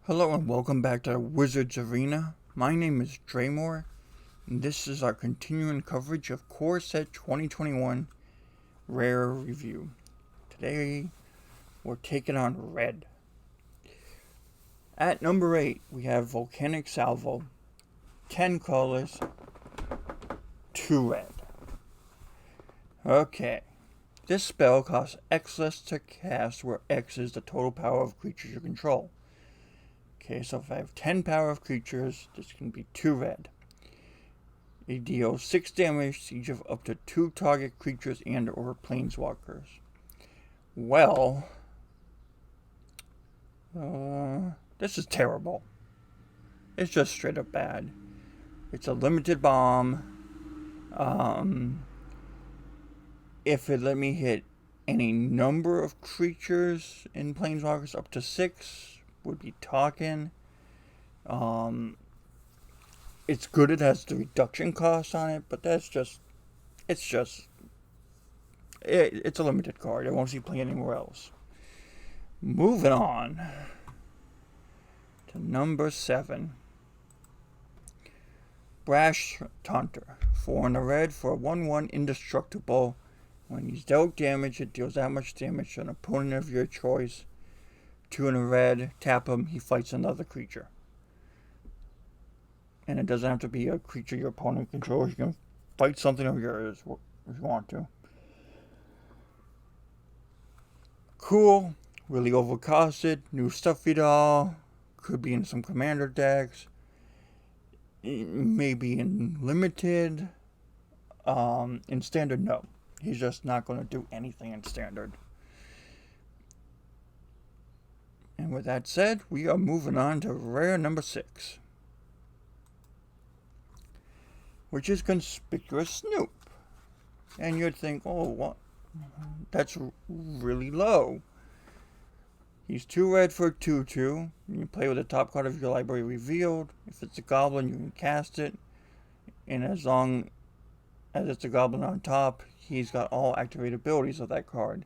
Hello and welcome back to Wizards Arena. My name is Draymore, and this is our continuing coverage of Core Set 2021 Rare Review. Today, we're taking on Red. At number 8, we have Volcanic Salvo, 10 colors, 2 red. Okay, this spell costs X less to cast, where X is the total power of creatures you control. Okay, so if I have 10 power of creatures, this can be 2 red. It deals 6 damage to each of up to 2 target creatures and or planeswalkers. Well, this is terrible. It's just straight up bad. It's a limited bomb. If it let me hit any number of creatures in planeswalkers up to 6, would be talking. It's good it has the reduction cost on it, but it's a limited card. I won't see play anywhere else. Moving on to number 7. Brash Hunter. 4 in a red for a 1/1 indestructible. When he's dealt damage, it deals that much damage to an opponent of your choice. 2 in a red, tap him, he fights another creature. And it doesn't have to be a creature your opponent controls. You can fight something of yours if you want to. Cool, really overcosted, new stuffy doll, could be in some commander decks, maybe in limited. In standard, no. He's just not going to do anything in standard. And with that said, we are moving on to rare number 6, which is Contagious Snoop. And you'd think, oh, what? That's really low. He's 2 red for a 2/2. You play with the top card of your library revealed. If it's a goblin, you can cast it. And as long as it's a goblin on top, he's got all activated abilities of that card.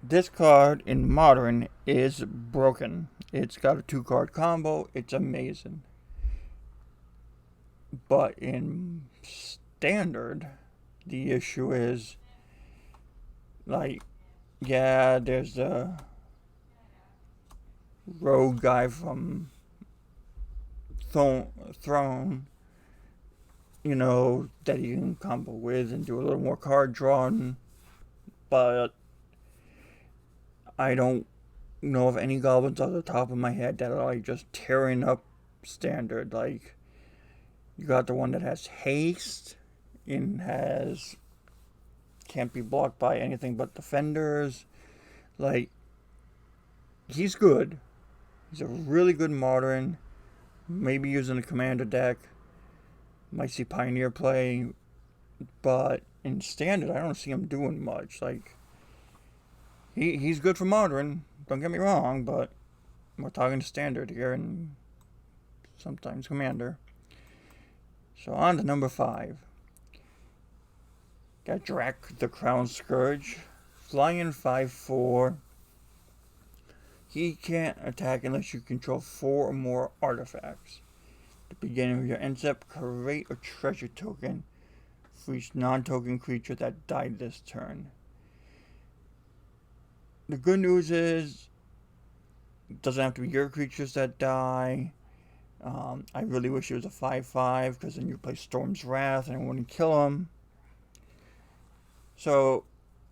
This card in Modern is broken. It's got a 2-card combo. It's amazing. But in Standard, the issue is, there's the rogue guy from Throne, that you can combo with and do a little more card drawing. But I don't know of any goblins off the top of my head that are just tearing up Standard. You got the one that has haste and can't be blocked by anything but defenders. He's good. He's a really good modern. Maybe using a commander deck. Might see Pioneer play. But in Standard, I don't see him doing much. He's good for Modern, don't get me wrong, but we're talking Standard here and sometimes Commander. So on to number 5. Got Drac the Crown Scourge. Flying 5/4. He can't attack unless you control 4 or more artifacts. At the beginning of your end step, create a treasure token for each non-token creature that died this turn. The good news is, it doesn't have to be your creatures that die. I really wish it was a 5/5, because then you play Storm's Wrath and it wouldn't kill him. So,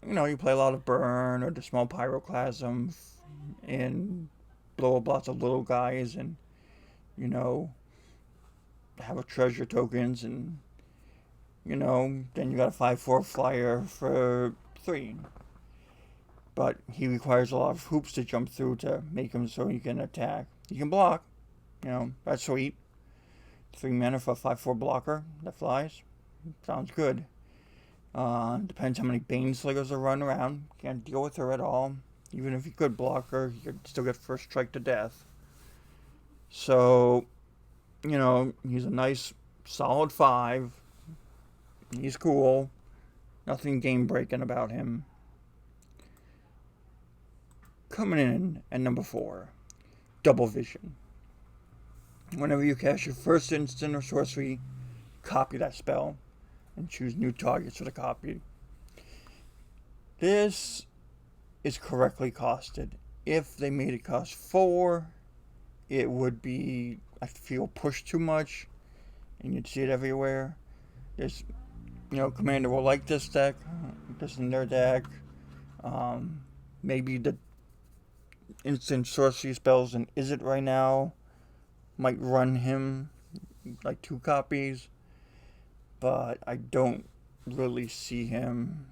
you play a lot of Burn or the small Pyroclasm and blow up lots of little guys and, have a treasure tokens and, then you got a 5/4 flyer for 3. But he requires a lot of hoops to jump through to make him so he can attack. He can block. That's sweet. 3 mana for a 5/4 blocker that flies. Sounds good. Depends how many Baneslingers are running around. Can't deal with her at all. Even if you could block her, you could still get first strike to death. So, he's a nice, solid 5. He's cool. Nothing game-breaking about him. Coming in at number 4, double vision. Whenever you cast your first instant or sorcery, copy that spell and choose new targets for the copy. This is correctly costed. If they made it cost 4, it would be, I feel, pushed too much, and you'd see it everywhere. There's, Commander will like this deck, this in their deck. Maybe the instant sorcery spells and Is It right now might run him like 2 copies, but I don't really see him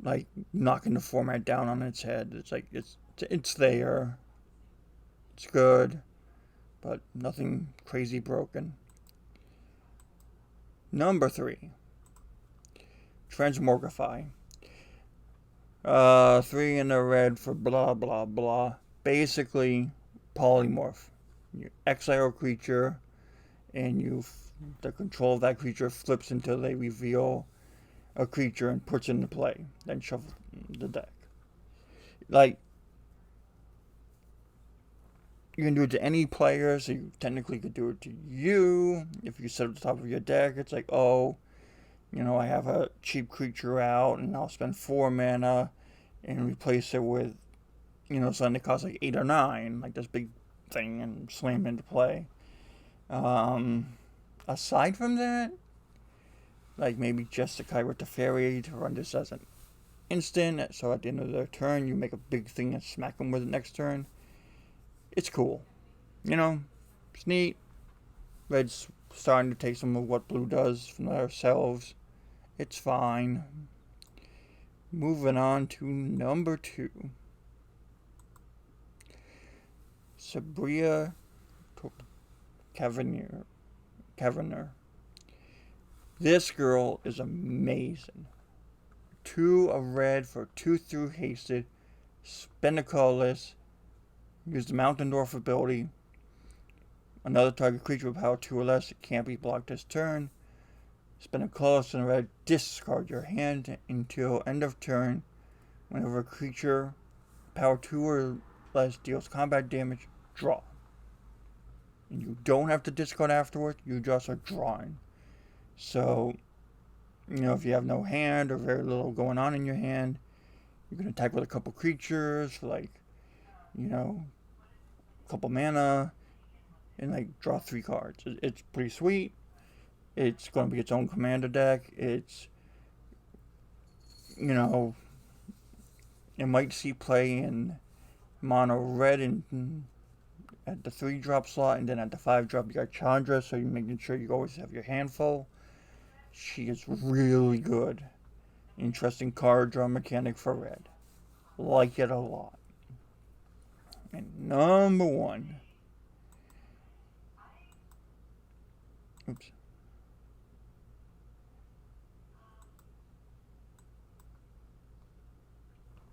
like knocking the format down on its head. It's like it's there, it's good, but nothing crazy broken. Number 3, Transmogrifying. 3 in the red for blah blah blah. Basically, polymorph. You exile a creature, and the control of that creature flips until they reveal a creature and puts it into play. Then shuffle the deck. Like, you can do it to any player, so you technically could do it to you. If you set up the top of your deck, it's like, I have a cheap creature out, and I'll spend 4 mana and replace it with, something that costs like 8 or 9, like this big thing, and slam into play. Aside from that, like maybe Jeskai with the Fairy to run this as an instant, so at the end of their turn, you make a big thing and smack them with it next turn. It's cool. It's neat. Red's starting to take some of what blue does from themselves. It's fine. Moving on to number 2. Sabri Caverner. This girl is amazing. 2 of red for 2/3 hasted. Spend a colorless. Use the Mountain Dwarf ability. Another target creature with power 2 or less. It can't be blocked this turn. Spend a colorless in red. Discard your hand until end of turn. Whenever a creature power 2 or less deals combat damage, draw. And you don't have to discard afterwards. You just are drawing. So, if you have no hand or very little going on in your hand, you can attack with a couple creatures for a couple mana and draw 3 cards. It's pretty sweet. It's going to be its own commander deck. It might see play in mono red and at the 3-drop slot, and then at the 5-drop you got Chandra, so you're making sure you always have your hand full. She is really good. Interesting card draw mechanic for red. Like it a lot. And number 1.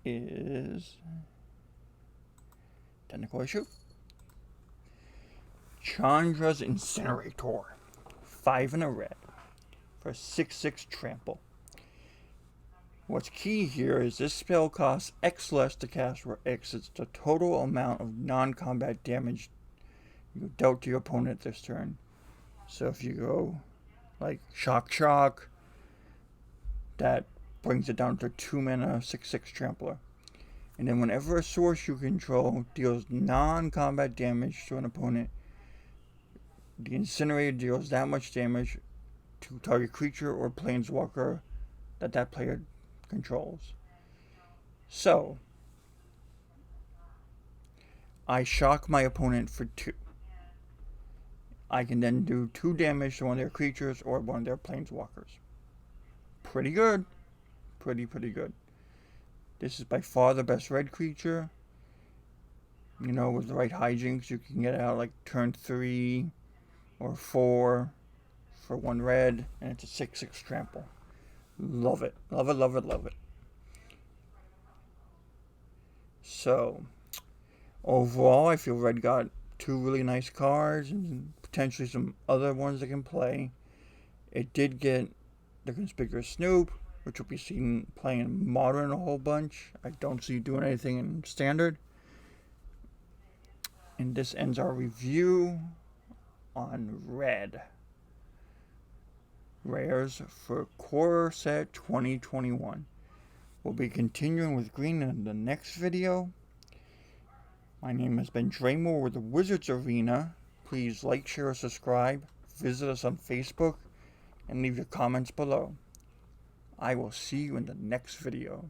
Is technical issue. Chandra's Incinerator. 5 in a red for 6/6 trample. What's key here is this spell costs X less to cast, where X is the total amount of non-combat damage you dealt to your opponent this turn. So if you go like Shock, that brings it down to 2 mana, 6/6 trampler. And then whenever a source you control deals non-combat damage to an opponent, the Incinerator deals that much damage to target creature or planeswalker that player controls. So, I shock my opponent for 2. I can then do 2 damage to one of their creatures or one of their planeswalkers. Pretty good. Pretty good. This is by far the best red creature. With the right hijinks, you can get out like turn 3 or 4 for 1 red, and it's a 6/6 trample. Love it. Love it. So, overall, I feel red got 2 really nice cards and potentially some other ones that can play. It did get the Contagious Snoop, which will be seen playing Modern a whole bunch. I don't see doing anything in Standard. And this ends our review on red rares for Core Set 2021. We'll be continuing with green in the next video. My name has been Dremel with the Wizards Arena. Please like, share, subscribe. Visit us on Facebook and leave your comments below. I will see you in the next video.